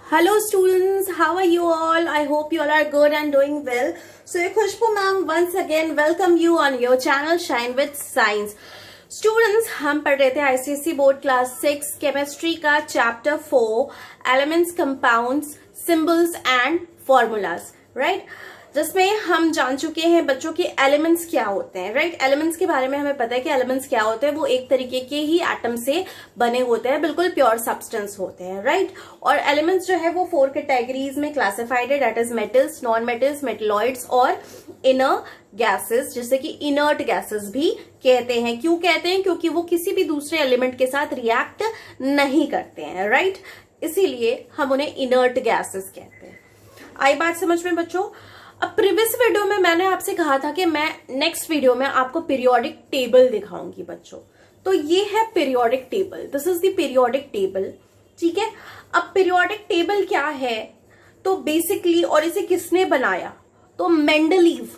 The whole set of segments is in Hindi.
Hello students, how are you all? I hope you all are good and doing well. So Khushbu ma'am once again welcome you on your channel Shine with Science. Students, हम पढ़ रहे थे ICSE बोर्ड क्लास 6 केमिस्ट्री का chapter 4 elements, compounds, symbols and formulas, right, जिसमें हम जान चुके हैं बच्चों के एलिमेंट्स क्या होते हैं, राइट। एलिमेंट्स के बारे में हमें पता है कि एलिमेंट्स क्या होते हैं, वो एक तरीके के ही एटम से बने होते हैं, बिल्कुल प्योर सब्सटेंस होते हैं, राइट। और एलिमेंट्स जो है वो 4 कैटेगरीज में क्लासिफाइड है, that is metals, non metals, metalloids और इनर गैसेस, जिसे कि इनर्ट गैसेस भी कहते हैं। क्यों कहते हैं? क्योंकि वो किसी भी दूसरे एलिमेंट के साथ रिएक्ट नहीं करते हैं, राइट, इसीलिए हम उन्हें इनर्ट गैसेस कहते हैं। आई बात समझ में बच्चों? अब प्रीवियस वीडियो में मैंने आपसे कहा था कि मैं नेक्स्ट वीडियो में आपको पीरियोडिक टेबल दिखाऊंगी बच्चों। तो ये है periodic table, this is the periodic table, ठीक है। अब पीरियोडिक टेबल क्या है? तो बेसिकली, और इसे किसने बनाया? तो मेंडलीव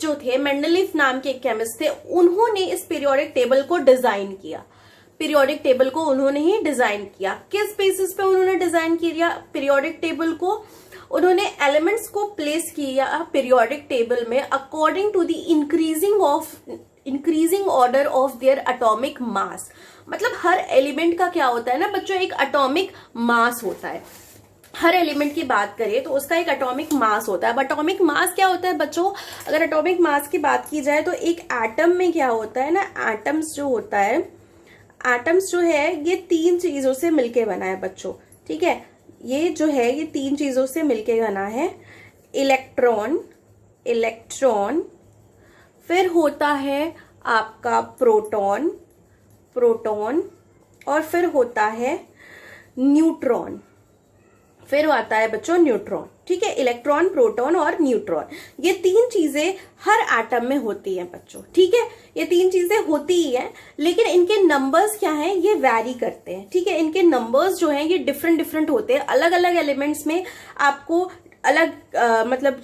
जो थे, मेंडलीव नाम के एक केमिस्ट थे, उन्होंने इस पीरियोडिक टेबल को डिजाइन किया। पीरियोडिक टेबल को उन्होंने ही डिजाइन किया। किस बेसिस पे उन्होंने डिजाइन किया पीरियोडिक टेबल को? उन्होंने एलिमेंट्स को प्लेस किया पीरियोडिक टेबल में according to the increasing order of their atomic mass. मतलब हर एलिमेंट का क्या होता है ना बच्चों, एक एटॉमिक मास होता है। हर एलिमेंट की बात करें तो उसका एक एटॉमिक मास होता है। अब एटॉमिक मास क्या होता है बच्चों? अगर एटॉमिक मास की बात की जाए तो एक एटम में क्या होता है ना, एटम्स जो होता है, एटम्स जो है ये 3 चीजों से मिलके बना है बच्चों, ठीक है। ये जो है ये 3 चीजों से मिलके बना है। इलेक्ट्रॉन, फिर होता है आपका प्रोटॉन, और फिर होता है न्यूट्रॉन, फिर आता है बच्चों न्यूट्रॉन, ठीक है। इलेक्ट्रॉन, प्रोटॉन और न्यूट्रॉन, ये 3 चीजें हर एटम में होती हैं बच्चों, ठीक है। ये 3 चीजें होती ही हैं, लेकिन इनके नंबर्स क्या हैं, ये वैरी करते हैं, ठीक है। इनके नंबर्स जो हैं ये डिफरेंट होते हैं। अलग अलग एलिमेंट्स में आपको अलग मतलब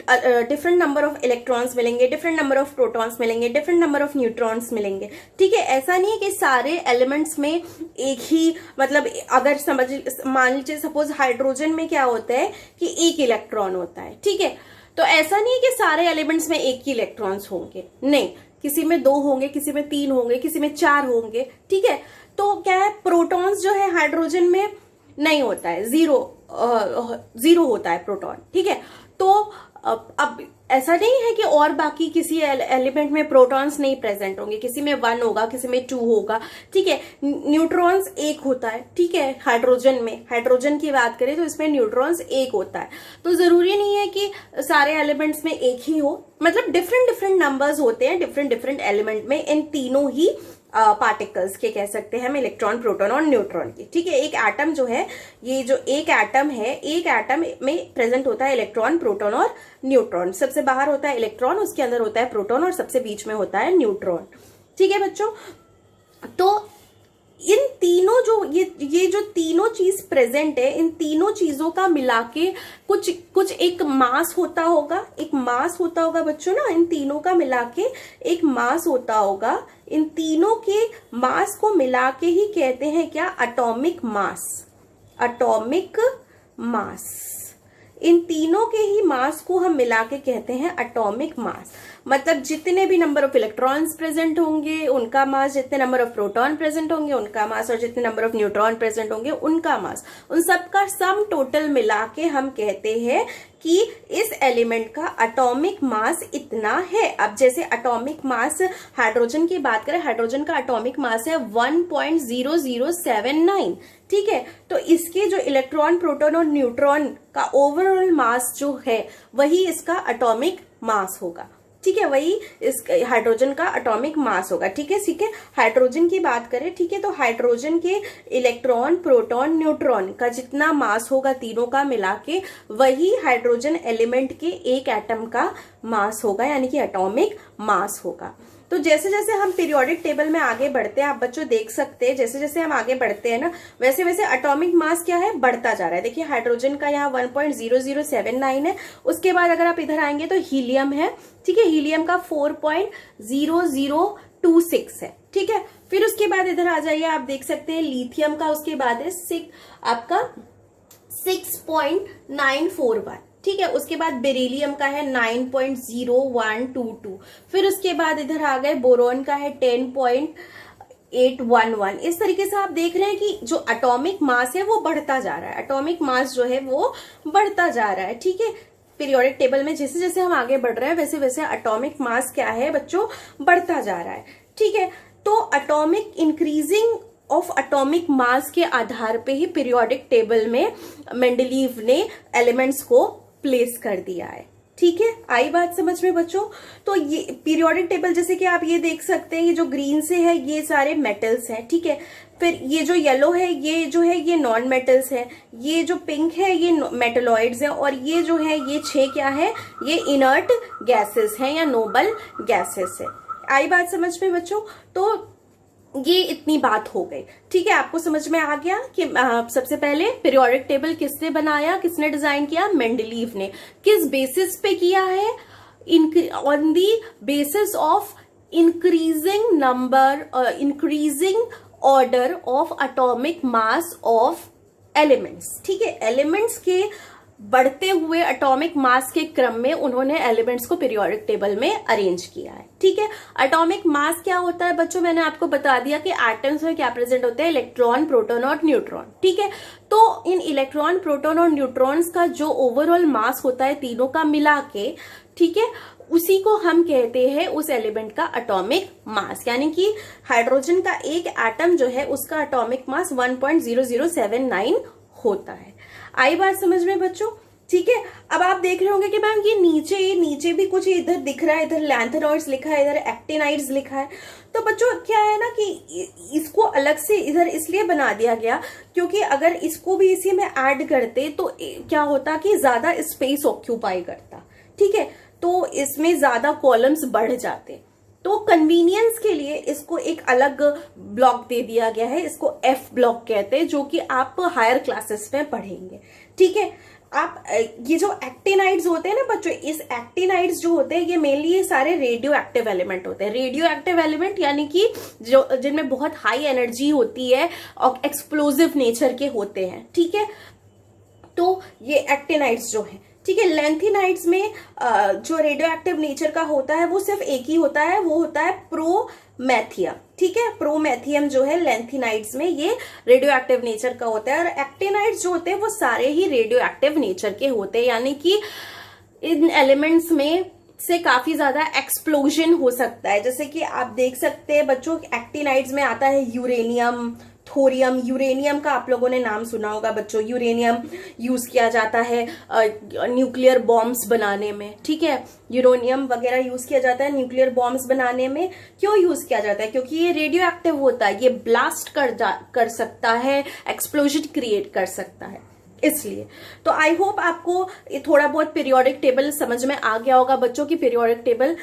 डिफरेंट नंबर ऑफ इलेक्ट्रॉन्स मिलेंगे, डिफरेंट नंबर ऑफ प्रोटॉन्स मिलेंगे, डिफरेंट नंबर ऑफ न्यूट्रॉन्स मिलेंगे, ठीक है। ऐसा नहीं है कि सारे एलिमेंट्स में एक ही, मतलब अगर मान लीजिए सपोज हाइड्रोजन में क्या होता है कि 1 इलेक्ट्रॉन होता है, ठीक है। तो ऐसा नहीं है कि सारे एलिमेंट्स में 1 ही इलेक्ट्रॉन्स होंगे, नहीं, किसी में 2 होंगे, किसी में 3 होंगे, किसी में 4 होंगे, ठीक है। तो क्या है, प्रोटॉन्स जो है हाइड्रोजन में नहीं होता है, जीरो होता है प्रोटॉन, ठीक है। तो अब ऐसा नहीं है कि और बाकी किसी एलिमेंट में प्रोटॉन्स नहीं प्रेजेंट होंगे, किसी में 1 होगा, किसी में 2 होगा, ठीक है। न्यूट्रॉन्स 1 होता है, ठीक है। हाइड्रोजन की बात करें तो इसमें न्यूट्रॉन्स 1 होता है। तो जरूरी नहीं है कि सारे एलिमेंट्स में 1 ही हो, मतलब डिफरेंट नंबर्स होते हैं डिफरेंट एलिमेंट में, इन तीनों ही पार्टिकल्स के कह सकते हैं हम, इलेक्ट्रॉन, प्रोटॉन और न्यूट्रॉन की, ठीक है। एक एटम जो है, ये जो एक एटम है, एक एटम में प्रेजेंट होता है इलेक्ट्रॉन, प्रोटॉन और न्यूट्रॉन। सबसे बाहर होता है इलेक्ट्रॉन, उसके अंदर होता है प्रोटॉन और सबसे बीच में होता है न्यूट्रॉन, ठीक है बच्चों। तो इन तीनों जो ये जो तीनों चीज प्रेजेंट है, इन तीनों चीजों का मिला के कुछ एक मास होता होगा, बच्चों ना, इन तीनों का मिला के एक मास होता होगा। इन तीनों के मास को मिला के ही कहते हैं क्या, एटॉमिक मास। इन तीनों के ही मास को हम मिला के कहते हैं एटॉमिक मास। मतलब जितने भी नंबर ऑफ इलेक्ट्रॉन्स प्रेजेंट होंगे उनका मास, जितने नंबर ऑफ प्रोटॉन प्रेजेंट होंगे उनका मास, और जितने नंबर ऑफ न्यूट्रॉन प्रेजेंट होंगे उनका मास, उन सबका सम टोटल मिला के हम कहते हैं कि इस एलिमेंट का एटॉमिक मास इतना है। अब जैसे एटॉमिक मास हाइड्रोजन की बात करें, हाइड्रोजन का एटॉमिक मास है 1.0079, ठीक है। तो इसके जो इलेक्ट्रॉन, प्रोटॉन और न्यूट्रॉन का ओवरऑल मास जो है वही इसका एटॉमिक मास होगा, ठीक है। वही इस हाइड्रोजन का एटॉमिक मास होगा, ठीक है। हाइड्रोजन की बात करें, ठीक है, तो हाइड्रोजन के इलेक्ट्रॉन, प्रोटॉन, न्यूट्रॉन का जितना मास होगा तीनों का मिला के, वही हाइड्रोजन एलिमेंट के एक एटम का मास होगा, यानी कि एटॉमिक मास होगा। तो जैसे जैसे हम पीरियोडिक टेबल में आगे बढ़ते हैं, आप बच्चों देख सकते हैं, जैसे जैसे हम आगे बढ़ते हैं ना, वैसे वैसे एटॉमिक मास क्या है, बढ़ता जा रहा है। देखिए हाइड्रोजन का यहाँ 1.0079 है, उसके बाद अगर आप इधर आएंगे तो हीलियम है, ठीक है, हीलियम का 4.0026 है, ठीक है। फिर उसके बाद इधर आ जाइए, आप देख सकते हैं लिथियम का उसके बाद है आपका 6 6.941, ठीक है। उसके बाद बेरिलियम का है 9.0122, फिर उसके बाद इधर आ गए बोरोन का है 10.811। इस तरीके से आप देख रहे हैं कि जो एटॉमिक मास है वो बढ़ता जा रहा है, एटॉमिक मास जो है वो बढ़ता जा रहा है, ठीक है। पीरियोडिक टेबल में जैसे जैसे हम आगे बढ़ रहे हैं वैसे वैसे एटॉमिक मास क्या है बच्चों, बढ़ता जा रहा है, ठीक है। तो atomic increasing of atomic mass के आधार पे ही पीरियोडिक टेबल में मेंडलीव ने एलिमेंट्स को प्लेस कर दिया है, ठीक है। आई बात समझ में बच्चों? तो ये पीरियोडिक टेबल जैसे कि आप ये देख सकते हैं, ये जो ग्रीन से है ये सारे मेटल्स हैं, ठीक है। फिर ये जो येलो है ये जो है ये नॉन मेटल्स है, ये जो पिंक है ये मेटलॉइड्स है, और ये जो है ये 6 क्या है, ये इनर्ट गैसेस हैं या नोबल गैसेस है। आई बात समझ में बच्चों? तो ये इतनी बात हो गई, ठीक है। आपको समझ में आ गया कि सबसे पहले पीरियोडिक टेबल किसने बनाया, किसने डिजाइन किया? मेंडलीव ने। किस बेसिस पे किया है? On the basis of increasing order of atomic mass of elements, ठीक है। एलिमेंट्स के बढ़ते हुए एटॉमिक मास के क्रम में उन्होंने एलिमेंट्स को पीरियोडिक टेबल में अरेंज किया है, ठीक है। एटॉमिक मास क्या होता है बच्चों? मैंने आपको बता दिया कि एटम्स में क्या प्रेजेंट होते हैं, इलेक्ट्रॉन, प्रोटॉन और न्यूट्रॉन, ठीक है। तो इन इलेक्ट्रॉन, प्रोटॉन और न्यूट्रॉन्स का जो ओवरऑल मास होता है तीनों का मिला के, ठीक है, उसी को हम कहते हैं उस एलिमेंट का एटॉमिक मास। यानी कि हाइड्रोजन का एक एटम जो है उसका एटॉमिक मास 1.0079 होता है। आई बात समझ में बच्चों? ठीक है। अब आप देख रहे होंगे कि मैम ये नीचे भी कुछ इधर दिख रहा है, इधर लैंथेनॉइड्स लिखा है, इधर एक्टिनाइड्स लिखा है। तो बच्चों क्या है ना कि इसको अलग से इधर इसलिए बना दिया गया क्योंकि अगर इसको भी इसी में ऐड करते तो क्या होता कि ज्यादा स्पेस ऑक्यूपाई करता, ठीक है। तो इसमें ज्यादा कॉलम्स बढ़ जाते, तो कन्वीनियंस के लिए इसको एक अलग ब्लॉक दे दिया गया है, इसको एफ ब्लॉक कहते हैं, जो कि आप हायर क्लासेस में पढ़ेंगे, ठीक है। आप ये जो एक्टिनाइड्स होते हैं ना बच्चों, इस एक्टिनाइड्स जो होते हैं ये मेनली ये सारे रेडियो एक्टिव एलिमेंट होते हैं। रेडियो एक्टिव एलिमेंट यानी कि जो जिनमें बहुत हाई एनर्जी होती है और एक्सप्लोजिव नेचर के होते हैं, ठीक है। तो ये एक्टिनाइड्स जो है, ठीक है। लेंथिनाइड्स में जो रेडियो एक्टिव नेचर का होता है वो सिर्फ एक ही होता है, वो होता है प्रोमेथियम, ठीक है। प्रोमेथियम जो है लेंथिनाइड्स में ये रेडियो एक्टिव नेचर का होता है, और एक्टिनाइड्स जो होते हैं वो सारे ही रेडियो एक्टिव नेचर के होते हैं। यानी कि इन एलिमेंट्स में से काफी ज्यादा एक्सप्लोजन हो सकता है। जैसे कि आप देख सकते हैं बच्चों, एक्टिनाइड्स में आता है यूरेनियम, थोरियम। यूरेनियम का आप लोगों ने नाम सुना होगा बच्चों, यूरेनियम यूज किया जाता है न्यूक्लियर बॉम्ब्स बनाने में, ठीक है। यूरेनियम वगैरह यूज किया जाता है न्यूक्लियर बॉम्ब्स बनाने में। क्यों यूज किया जाता है? क्योंकि ये रेडियो एक्टिव होता है, ये ब्लास्ट कर सकता है, एक्सप्लोजन क्रिएट कर सकता है, इसलिए। तो आई होप आपको थोड़ा बहुत पीरियोडिक टेबल समझ में आ गया होगा बच्चों की पीरियोडिक टेबल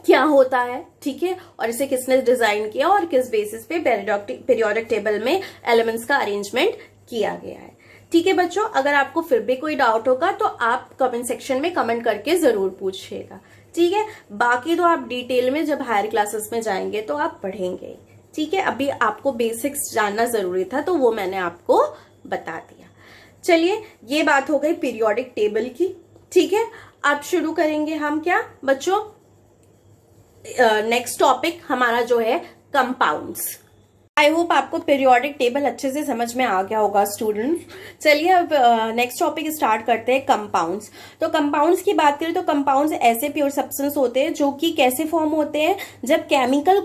क्या होता है, ठीक है, और इसे किसने डिजाइन किया और किस बेसिस पे पीरियोडिक टेबल में एलिमेंट्स का अरेंजमेंट किया गया है, ठीक है बच्चों। अगर आपको फिर भी कोई डाउट होगा तो आप कमेंट सेक्शन में कमेंट करके जरूर पूछिएगा, ठीक है। बाकी तो आप डिटेल में जब हायर क्लासेस में जाएंगे तो आप पढ़ेंगे, ठीक है। अभी आपको बेसिक्स जानना जरूरी था तो वो मैंने आपको बता दिया। चलिए, ये बात हो गई पीरियोडिक टेबल की, ठीक है। अब शुरू करेंगे हम क्या बच्चों, नेक्स्ट टॉपिक हमारा जो है कंपाउंड्स। आई होप आपको पीरियोडिक टेबल अच्छे से समझ में आ गया होगा स्टूडेंट। चलिए अब नेक्स्ट टॉपिक स्टार्ट करते हैं, कंपाउंड्स। तो कंपाउंड्स की बात करें तो कंपाउंड्स ऐसे प्योर सब्सटेंस होते हैं जो कि कैसे फॉर्म होते हैं, जब केमिकल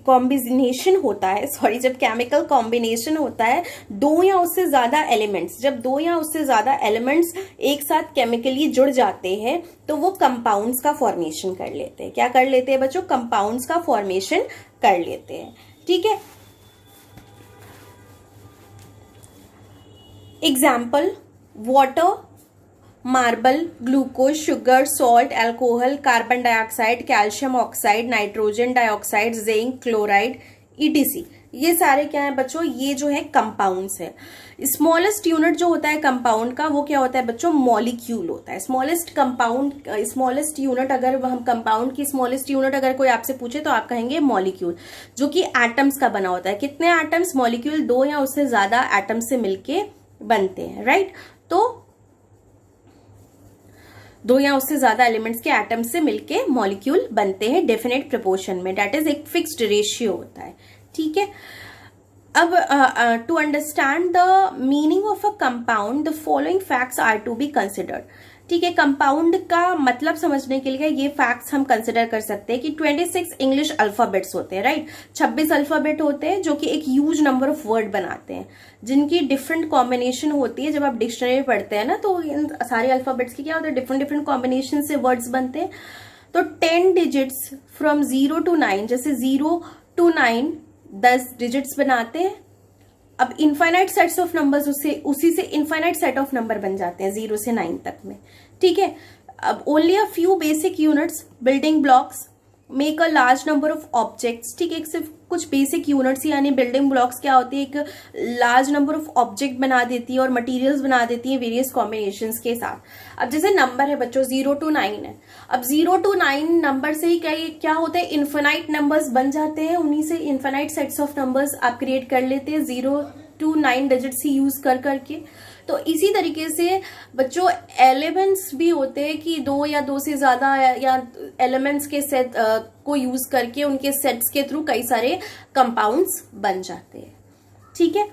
कॉम्बिनेशन होता है, जब केमिकल कॉम्बिनेशन होता है दो या उससे ज्यादा एलिमेंट्स, जब दो या उससे ज्यादा एलिमेंट्स एक साथ केमिकली जुड़ जाते हैं तो वो कंपाउंड्स का फॉर्मेशन कर लेते हैं। क्या कर लेते हैं बच्चों? कंपाउंड्स का फॉर्मेशन कर लेते हैं, ठीक है। Example, water, marble, glucose, sugar, salt, alcohol, carbon dioxide, calcium oxide, nitrogen dioxide, zinc, chloride, etc. ये सारे क्या है बच्चों? ये जो है कंपाउंड्स है। स्मॉलेस्ट यूनिट जो होता है कंपाउंड का वो क्या होता है बच्चों? मॉलिक्यूल होता है। स्मॉलेस्ट यूनिट, अगर हम कंपाउंड की स्मॉलेस्ट यूनिट अगर कोई आपसे पूछे तो आप कहेंगे मॉलिक्यूल, जो कि एटम्स का बना होता है। कितने एटम्स? मॉलिक्यूल दो या उससे ज्यादा एटम्स से मिलके बनते हैं, राइट। तो 2 या उससे ज्यादा एलिमेंट्स के एटम से मिलके मॉलिक्यूल बनते हैं डेफिनेट प्रोपोर्शन में, दैट इज एक फिक्स्ड रेशियो होता है, ठीक है। अब to understand the meaning of a compound the following facts are to be considered, ठीक है। कंपाउंड का मतलब समझने के लिए ये फैक्ट्स हम कंसिडर कर सकते हैं कि 26 इंग्लिश अल्फाबेट्स होते हैं, राइट। 26 अल्फाबेट होते हैं जो कि एक ह्यूज नंबर ऑफ वर्ड बनाते हैं, जिनकी डिफरेंट कॉम्बिनेशन होती है। जब आप डिक्शनरी में पढ़ते हैं ना, तो इन सारे अल्फाबेट्स की क्या होता है, डिफरेंट डिफरेंट कॉम्बिनेशन से वर्ड्स बनते हैं। तो 10 डिजिट्स फ्रॉम 0 to 9, जैसे 0 to 9 10 डिजिट्स बनाते हैं। अब इनफाइनाइट सेट्स ऑफ नंबर्स उसी से इनफाइनाइट सेट ऑफ नंबर बन जाते हैं 0 से 9 तक में, ठीक है। अब only a few basic units building blocks make a large number of objects, ठीक है। सिर्फ कुछ बेसिक यूनिट्स यानी बिल्डिंग ब्लॉक्स क्या होती है, एक लार्ज नंबर ऑफ ऑब्जेक्ट बना देती है और मटेरियल्स बना देती है वेरियस कॉम्बिनेशंस के साथ। अब जैसे नंबर है बच्चों 0 to 9 है, अब 0 to 9 नंबर से ही क्या होता है, इन्फिनाइट नंबर्स बन जाते हैं, उन्हीं से इन्फिनाइट सेट्स ऑफ नंबर्स आप क्रिएट कर लेते हैं 0 to 9 डिजिट्स ही यूज करके। तो इसी तरीके से बच्चों एलिमेंट्स भी होते हैं कि 2 या 2 से ज्यादा या एलिमेंट्स के सेट को यूज करके उनके सेट्स के थ्रू कई सारे कंपाउंड्स बन जाते हैं, ठीक है।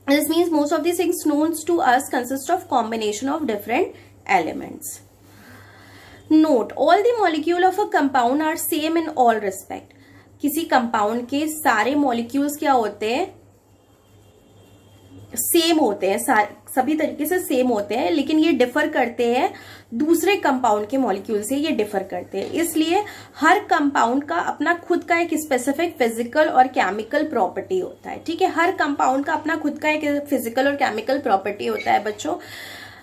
This means most of the things known to us consist of combination of different elements. Not all the molecule of a compound are same in all respect, किसी कंपाउंड के सारे मॉलिक्यूल्स क्या होते हैं, सेम होते हैं, सभी तरीके से सेम होते हैं, लेकिन ये डिफर करते हैं दूसरे कंपाउंड के मॉलिक्यूल से, ये डिफर करते हैं। इसलिए हर कंपाउंड का अपना खुद का एक स्पेसिफिक फिजिकल और केमिकल प्रॉपर्टी होता है, ठीक है। हर कंपाउंड का अपना खुद का एक फिजिकल और केमिकल प्रॉपर्टी होता है बच्चों।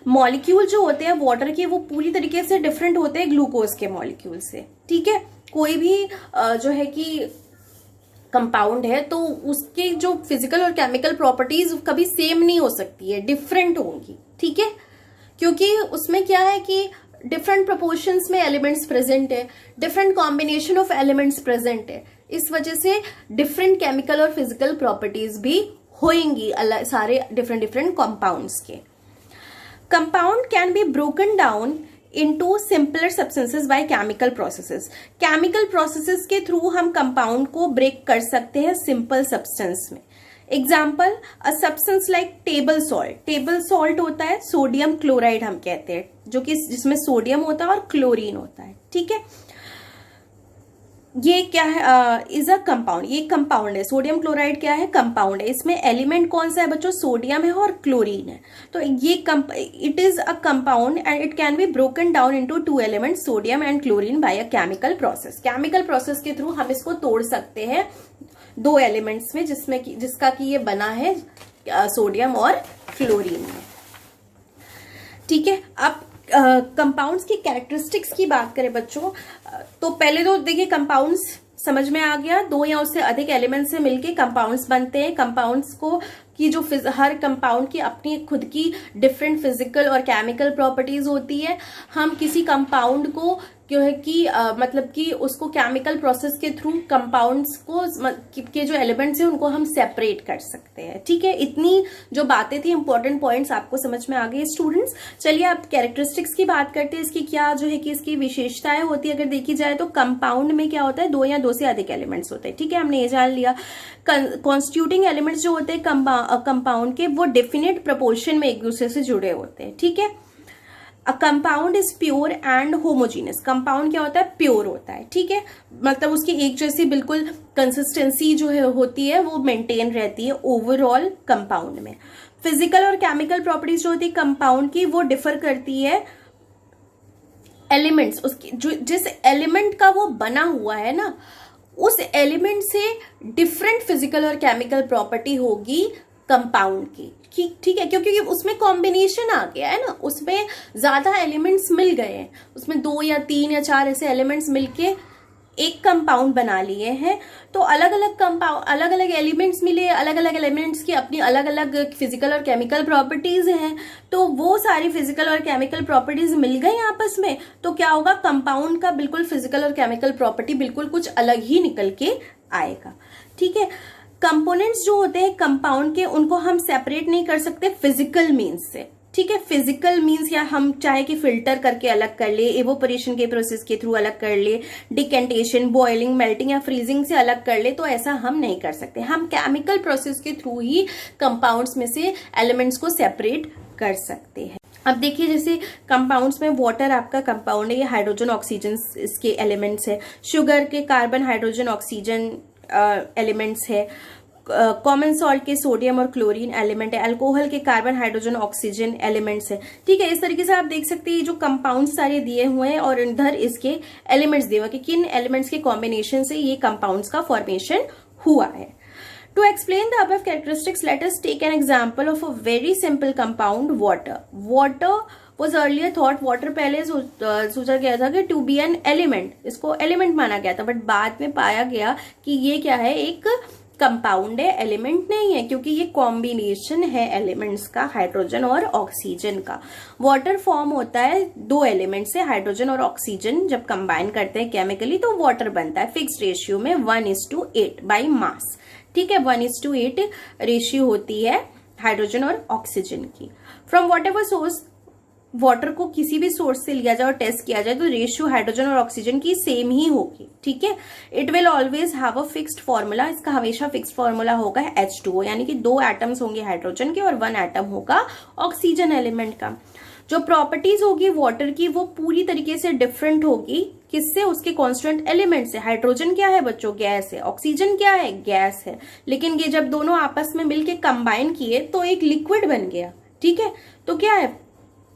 मॉलिक्यूल जो होते हैं वाटर के, वो पूरी तरीके से डिफरेंट होते हैं ग्लूकोज के मॉलिक्यूल से, ठीक है। कोई भी जो है कि कंपाउंड है तो उसके जो फिजिकल और केमिकल प्रॉपर्टीज कभी सेम नहीं हो सकती है, डिफरेंट होंगी, ठीक है। क्योंकि उसमें क्या है कि डिफरेंट प्रोपोर्शंस में एलिमेंट्स प्रेजेंट है, different combination of elements present है, इस वजह से डिफरेंट केमिकल और फिजिकल प्रॉपर्टीज भी होंगी सारे डिफरेंट कंपाउंड्स के। Compound can be broken down into simpler substances by chemical processes. Chemical processes के थ्रू हम कंपाउंड को ब्रेक कर सकते हैं सिंपल सब्सटेंस में। Example a substance like table salt, table salt होता है सोडियम क्लोराइड हम कहते हैं, जो कि जिसमें सोडियम होता है और क्लोरीन होता है, ठीक है। ये क्या है, इज अ कंपाउंड, ये कंपाउंड है। सोडियम क्लोराइड क्या है, कंपाउंड है। इसमें एलिमेंट कौन सा है बच्चों, सोडियम है और क्लोरीन है। तो ये it is a compound and it can be broken down into 2 elements sodium and chlorine by a chemical process. Chemical process के थ्रू हम इसको तोड़ सकते हैं 2 एलिमेंट्स में, जिसका कि ये बना है सोडियम और क्लोरीन में, ठीक है। अब कंपाउंड्स की कैरेक्टरिस्टिक्स की बात करें बच्चों, तो पहले तो देखिए कंपाउंड्स समझ में आ गया, 2 या उससे अधिक एलिमेंट्स से मिलके कंपाउंड्स बनते हैं। कंपाउंड्स को की जो हर कंपाउंड की अपनी खुद की डिफरेंट फिजिकल और केमिकल प्रॉपर्टीज होती है। हम किसी कंपाउंड को क्यों है कि मतलब कि उसको केमिकल प्रोसेस के थ्रू कंपाउंड्स को के जो एलिमेंट्स हैं उनको हम सेपरेट कर सकते हैं, ठीक है। इतनी जो बातें थी, इंपॉर्टेंट पॉइंट्स आपको समझ में आ गए स्टूडेंट्स। चलिए अब कैरेक्टरिस्टिक्स की बात करते हैं, इसकी क्या जो है कि इसकी विशेषताएं होती है। अगर देखी जाए तो कंपाउंड में क्या होता है, 2 या 2 से अधिक एलिमेंट्स होते हैं, ठीक है, हमने ये जान लिया। कॉन्स्टिट्यूटिंग एलिमेंट्स जो होते हैं कंपाउंड के, वो डेफिनेट प्रोपोर्शन में एक दूसरे से जुड़े होते हैं, ठीक है। A compound is pure and homogeneous, compound क्या होता है, प्योर होता है, ठीक है। मतलब उसकी एक जैसी बिल्कुल कंसिस्टेंसी जो है होती है वो मेंटेन रहती है ओवरऑल कंपाउंड में। फिजिकल और केमिकल प्रॉपर्टीज जो होती है कंपाउंड की, वो डिफर करती है एलिमेंट्स, उसकी जो जिस एलिमेंट का वो बना हुआ है ना, उस एलिमेंट से डिफरेंट फिजिकल और केमिकल प्रॉपर्टी होगी कंपाउंड की, ठीक है। क्योंकि उसमें कॉम्बिनेशन आ गया है ना, उसमें ज्यादा एलिमेंट्स मिल गए हैं, उसमें 2 या 3 या 4 ऐसे एलिमेंट्स मिलके एक कंपाउंड बना लिए हैं। तो अलग अलग कंपाउंड, अलग अलग एलिमेंट्स मिले, अलग अलग एलिमेंट्स की अपनी अलग अलग फिजिकल और केमिकल प्रॉपर्टीज हैं। तो वो सारी फिजिकल और केमिकल प्रॉपर्टीज मिल गई आपस में, तो क्या होगा, कंपाउंड का बिल्कुल फिजिकल और केमिकल प्रॉपर्टी बिल्कुल कुछ अलग ही निकल के आएगा, ठीक है। कंपोनेंट्स जो होते हैं कंपाउंड के, उनको हम सेपरेट नहीं कर सकते फिजिकल मीन्स से, ठीक है। फिजिकल मीन्स या हम चाहे कि फिल्टर करके अलग कर ले, एवोपरेशन के प्रोसेस के थ्रू अलग कर ले, डिकेंटेशन, बॉइलिंग, मेल्टिंग या फ्रीजिंग से अलग कर ले, तो ऐसा हम नहीं कर सकते। हम केमिकल प्रोसेस के थ्रू ही कंपाउंड्स में से एलिमेंट्स को सेपरेट कर सकते हैं। अब देखिए जैसे कंपाउंड्स में वाटर आपका कंपाउंड है, ये हाइड्रोजन ऑक्सीजन इसके एलिमेंट्स है। शुगर के कार्बन हाइड्रोजन ऑक्सीजन एलिमेंट्स है। कॉमन सॉल्ट के सोडियम और क्लोरीन एलिमेंट है। अल्कोहल के कार्बन हाइड्रोजन ऑक्सीजन एलिमेंट्स है, ठीक है। इस तरीके से आप देख सकते हैं जो कंपाउंड सारे दिए हुए हैं और इधर इसके एलिमेंट्स दिए हुए हैं कि किन एलिमेंट्स के कॉम्बिनेशन से ये कंपाउंड्स का फॉर्मेशन हुआ है। To explain the above characteristics, let us take an example of a very simple compound, water. Water was earlier thought, water पहले सोचा गया था कि to be an element, इसको element माना गया था, बट बाद में पाया गया कि ये क्या है, एक कंपाउंड है, एलिमेंट नहीं है, क्योंकि ये कॉम्बिनेशन है एलिमेंट्स का, हाइड्रोजन और ऑक्सीजन का। वाटर फॉर्म होता है दो एलिमेंट से, हाइड्रोजन और ऑक्सीजन जब कंबाइन करते हैं केमिकली तो वाटर बनता है फिक्स रेशियो में 1:8 बाई मास, ठीक है। 1:8 रेशियो होती है हाइड्रोजन और ऑक्सीजन की। From what ever source, water को किसी भी सोर्स से लिया जाए और टेस्ट किया जाए तो रेशियो हाइड्रोजन और ऑक्सीजन की सेम ही होगी, ठीक है। It will always have a fixed formula, इसका हमेशा फिक्स्ड फॉर्मूला होगा H2O, यानी कि 2 एटम्स होंगे हाइड्रोजन के और 1 एटम होगा ऑक्सीजन एलिमेंट का। जो प्रॉपर्टीज होगी वाटर की वो पूरी तरीके से डिफरेंट होगी, किससे, उसके कांस्टेंट एलिमेंट से। हाइड्रोजन क्या है बच्चों, गैस है। ऑक्सीजन क्या है, गैस है। लेकिन ये जब दोनों आपस में मिलके कंबाइन किए तो एक लिक्विड बन गया, ठीक है। तो क्या है,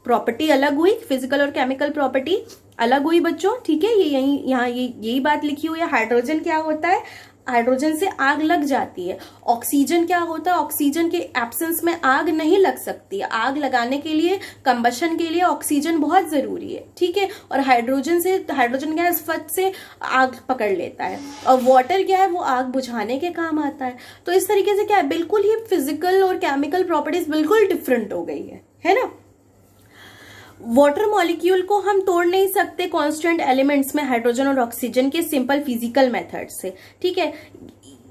प्रॉपर्टी अलग हुई, फिजिकल और केमिकल प्रॉपर्टी अलग हुई बच्चों, ठीक है। ये यही बात लिखी हुई है। हाइड्रोजन क्या होता है, हाइड्रोजन से आग लग जाती है। ऑक्सीजन क्या होता है, ऑक्सीजन के एब्सेंस में आग नहीं लग सकती। आग लगाने के लिए, कंबशन के लिए ऑक्सीजन बहुत जरूरी है, ठीक है। और हाइड्रोजन गैस फट से आग पकड़ लेता है, और वाटर क्या है, वो आग बुझाने के काम आता है। तो इस तरीके से क्या है, बिल्कुल ही फिजिकल और केमिकल प्रॉपर्टीज बिल्कुल डिफरेंट हो गई है ना। वाटर मॉलिक्यूल को हम तोड़ नहीं सकते कांस्टेंट एलिमेंट्स में हाइड्रोजन और ऑक्सीजन के सिंपल फिजिकल मेथड से, ठीक है।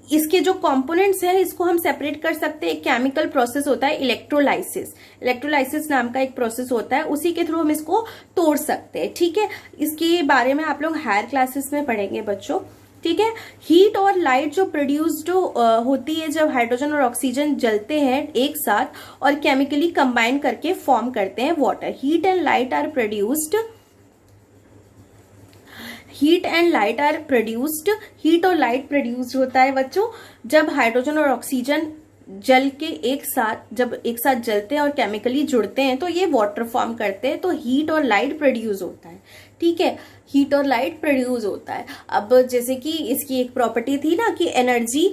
इसके जो कंपोनेंट्स हैं इसको हम सेपरेट कर सकते हैं। एक केमिकल प्रोसेस होता है इलेक्ट्रोलाइसिस, इलेक्ट्रोलाइसिस नाम का एक प्रोसेस होता है, उसी के थ्रू हम इसको तोड़ सकते हैं, ठीक है। इसके बारे में आप लोग हायर क्लासेस में पढ़ेंगे बच्चों, ठीक है। हीट और लाइट जो प्रोड्यूस्ड होती है जब हाइड्रोजन और ऑक्सीजन जलते हैं एक साथ और केमिकली कंबाइन करके फॉर्म करते हैं water. Heat and light are produced, heat और लाइट प्रोड्यूस्ड होता है बच्चों जब हाइड्रोजन और ऑक्सीजन जल के जब एक साथ जलते हैं और केमिकली जुड़ते हैं तो ये वाटर फॉर्म करते हैं, तो हीट और लाइट प्रोड्यूस होता है, ठीक है। हीट और लाइट प्रोड्यूस होता है। अब जैसे कि इसकी एक प्रॉपर्टी थी ना कि एनर्जी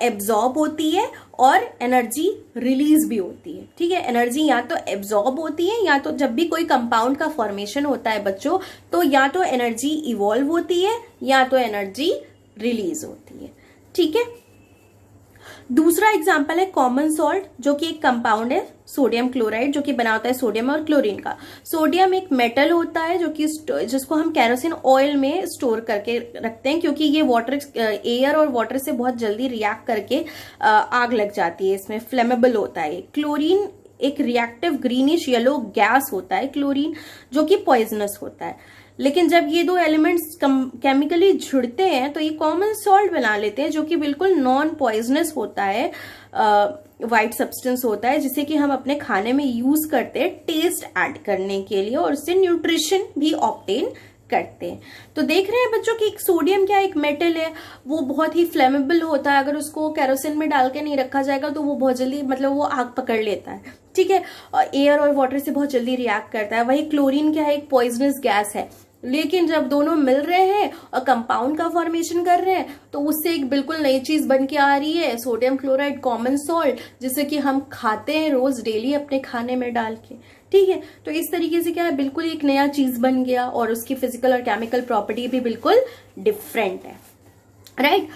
एब्जॉर्ब होती है और एनर्जी रिलीज भी होती है, ठीक है। एनर्जी या तो एब्जॉर्ब होती है, या तो जब भी कोई कंपाउंड का फॉर्मेशन होता है बच्चों तो या तो एनर्जी इवॉल्व होती है या तो एनर्जी रिलीज होती है, ठीक है। दूसरा एग्जाम्पल है कॉमन सॉल्ट, जो कि एक कंपाउंड है सोडियम क्लोराइड, जो कि बना होता है सोडियम और क्लोरीन का। सोडियम एक मेटल होता है जो कि जिसको हम केरोसिन ऑयल में स्टोर करके रखते हैं, क्योंकि ये एयर और वाटर से बहुत जल्दी रिएक्ट करके आग लग जाती है, इसमें फ्लेमेबल होता है। क्लोरीन एक रिएक्टिव ग्रीनिश येलो गैस होता है क्लोरीन, जो कि पॉइजनस होता है। लेकिन जब ये दो एलिमेंट्स केमिकली जुड़ते हैं तो ये कॉमन सॉल्ट बना लेते हैं, जो कि बिल्कुल नॉन पॉइजनस होता है, वाइट सब्सटेंस होता है, जिसे कि हम अपने खाने में यूज करते हैं टेस्ट ऐड करने के लिए और उससे न्यूट्रिशन भी ऑब्टेन करते हैं। तो देख रहे हैं बच्चों कि सोडियम क्या एक मेटल है, वो बहुत ही फ्लेमेबल होता है। अगर उसको केरोसिन में डाल के नहीं रखा जाएगा तो वो बहुत जल्दी वो आग पकड़ लेता है, ठीक है। एयर और वाटर से बहुत जल्दी रिएक्ट करता है। वही क्लोरीन क्या है, एक पॉइजनस गैस है, लेकिन जब दोनों मिल रहे हैं और कंपाउंड का फॉर्मेशन कर रहे हैं तो उससे एक बिल्कुल नई चीज बन के आ रही है, सोडियम क्लोराइड कॉमन सॉल्ट, जिसे कि हम खाते हैं रोज डेली अपने खाने में डाल के, ठीक है। तो इस तरीके से क्या है, बिल्कुल एक नया चीज बन गया और उसकी फिजिकल और केमिकल प्रॉपर्टी भी बिल्कुल डिफरेंट है, right.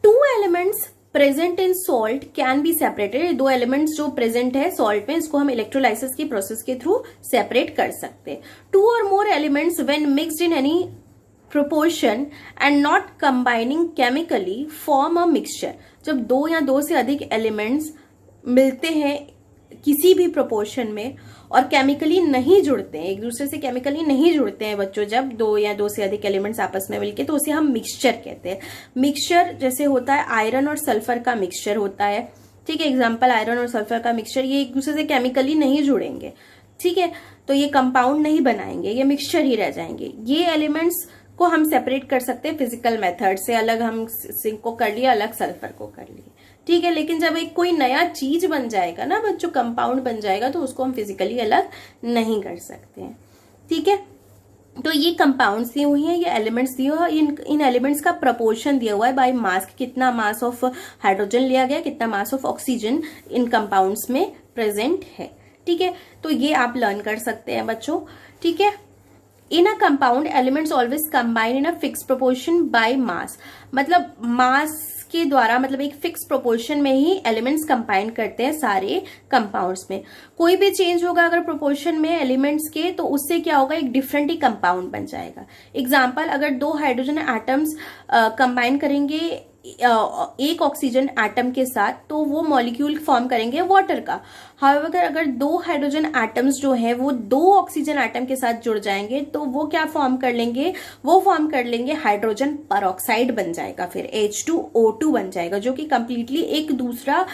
2 elements present in salt can be separated. 2 elements जो प्रेजेंट है सॉल्ट में, इसको हम इलेक्ट्रोलाइसिस की प्रोसेस के थ्रू सेपरेट कर सकते हैं। 2 और more elements when mixed in any proportion and not combining chemically form a mixture। जब दो या दो से अधिक एलिमेंट्स मिलते हैं किसी भी प्रोपोर्शन में और केमिकली नहीं जुड़ते हैं, एक दूसरे से केमिकली नहीं जुड़ते हैं बच्चों, जब दो या दो से अधिक एलिमेंट्स आपस में मिलके, तो उसे हम मिक्सचर कहते हैं। मिक्सचर जैसे होता है आयरन और सल्फर का मिक्सचर होता है, ठीक है, एग्जाम्पल आयरन और सल्फर का मिक्सचर, ये एक दूसरे से केमिकली नहीं जुड़ेंगे, ठीक है, तो ये कंपाउंड नहीं बनाएंगे, ये मिक्सचर ही रह जाएंगे। ये एलिमेंट्स को हम सेपरेट कर सकते हैं फिजिकल मेथड से, अलग हम जिंक को कर लिया, अलग सल्फर को कर लिए, ठीक है। लेकिन जब एक कोई नया चीज बन जाएगा ना बच्चों, कंपाउंड बन जाएगा, तो उसको हम फिजिकली अलग नहीं कर सकते हैं, ठीक है। तो ये कंपाउंड्स दिए हुए हैं, ये एलिमेंट्स दिए हुए हैं, इन एलिमेंट्स का प्रपोर्शन दिया हुआ है बाय मास, कितना मास ऑफ हाइड्रोजन लिया गया, कितना mass of oxygen in compounds में प्रेजेंट है, ठीक है। तो ये आप लर्न कर सकते हैं बच्चों, ठीक है। In a compound elements always combine in a fixed proportion by mass, मतलब मास के द्वारा, मतलब एक फिक्स प्रोपोर्शन में ही एलिमेंट्स कंबाइन करते हैं सारे कंपाउंड्स में। कोई भी चेंज होगा अगर प्रोपोर्शन में एलिमेंट्स के, तो उससे क्या होगा, एक डिफरेंट ही कंपाउंड बन जाएगा। एग्जांपल, अगर दो हाइड्रोजन एटम्स कंबाइन करेंगे एक ऑक्सीजन एटम के साथ, तो वो मॉलिक्यूल फॉर्म करेंगे वाटर का। हाउएवर अगर दो हाइड्रोजन एटम्स जो है वो दो ऑक्सीजन एटम के साथ जुड़ जाएंगे, तो वो क्या फॉर्म कर लेंगे, वो फॉर्म कर लेंगे हाइड्रोजन परऑक्साइड बन जाएगा, फिर H2O2 बन जाएगा, जो कि कंप्लीटली एक दूसरा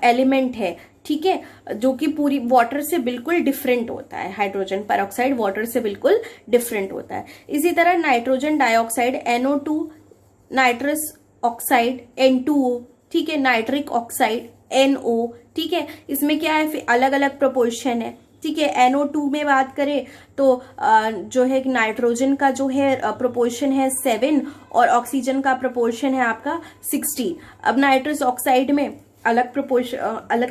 एलिमेंट है, ठीक है, जो कि पूरी वाटर से बिल्कुल डिफरेंट होता है। हाइड्रोजन परऑक्साइड वाटर से बिल्कुल डिफरेंट होता है। इसी तरह nitrogen dioxide NO2, nitrous oxide N2O, ठीक है, नाइट्रिक ऑक्साइड NO, ठीक है, इसमें क्या है, फिर अलग अलग प्रोपोर्शन है, ठीक है। NO2 में बात करें तो जो है नाइट्रोजन का जो है प्रोपोर्शन है 7 और ऑक्सीजन का प्रोपोर्शन है आपका 16। अब नाइट्रस ऑक्साइड में अलग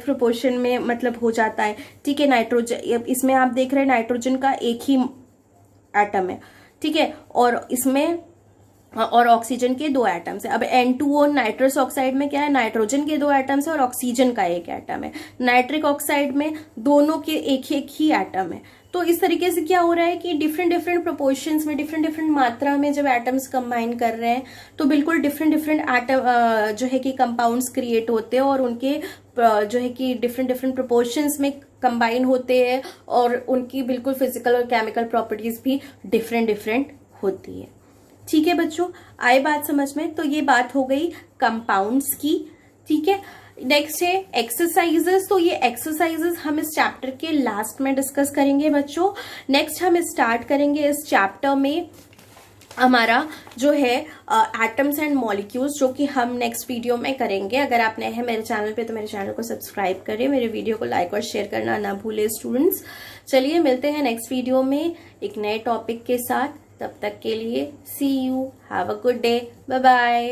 प्रोपोर्शन में मतलब हो जाता है, ठीक है। नाइट्रोजन, इसमें आप देख रहे हैं नाइट्रोजन का एक ही एटम है, ठीक है, और इसमें और ऑक्सीजन के दो एटम्स है। अब N2O नाइट्रस ऑक्साइड में क्या है, नाइट्रोजन के दो एटम्स है और ऑक्सीजन का एक एटम है। नाइट्रिक ऑक्साइड में दोनों के एक ही एटम है। तो इस तरीके से क्या हो रहा है कि डिफरेंट प्रोपोर्शंस में, डिफरेंट मात्रा में जब एटम्स कंबाइन कर रहे हैं, तो बिल्कुल डिफरेंट एटम जो है कि कंपाउंड्स क्रिएट होते हैं, और उनके जो है कि डिफरेंट प्रोपोर्शंस में कंबाइन होते हैं, और उनकी बिल्कुल फिजिकल और केमिकल प्रॉपर्टीज भी डिफरेंट होती है, ठीक है बच्चों। आए बात समझ में? तो ये बात हो गई कंपाउंड्स की, ठीक है। नेक्स्ट है एक्सरसाइजेस। तो ये एक्सरसाइजेस हम इस चैप्टर के लास्ट में डिस्कस करेंगे बच्चों। नेक्स्ट हम स्टार्ट करेंगे इस चैप्टर में हमारा जो है एटम्स एंड मॉलिक्यूल्स, जो कि हम नेक्स्ट वीडियो में करेंगे। अगर आप नए हैं मेरे चैनल पे तो मेरे चैनल को सब्सक्राइब करें, मेरे वीडियो को लाइक और शेयर करना ना भूले स्टूडेंट्स। चलिए मिलते हैं नेक्स्ट वीडियो में एक नए टॉपिक के साथ। तब तक के लिए see you, have a good day, bye bye.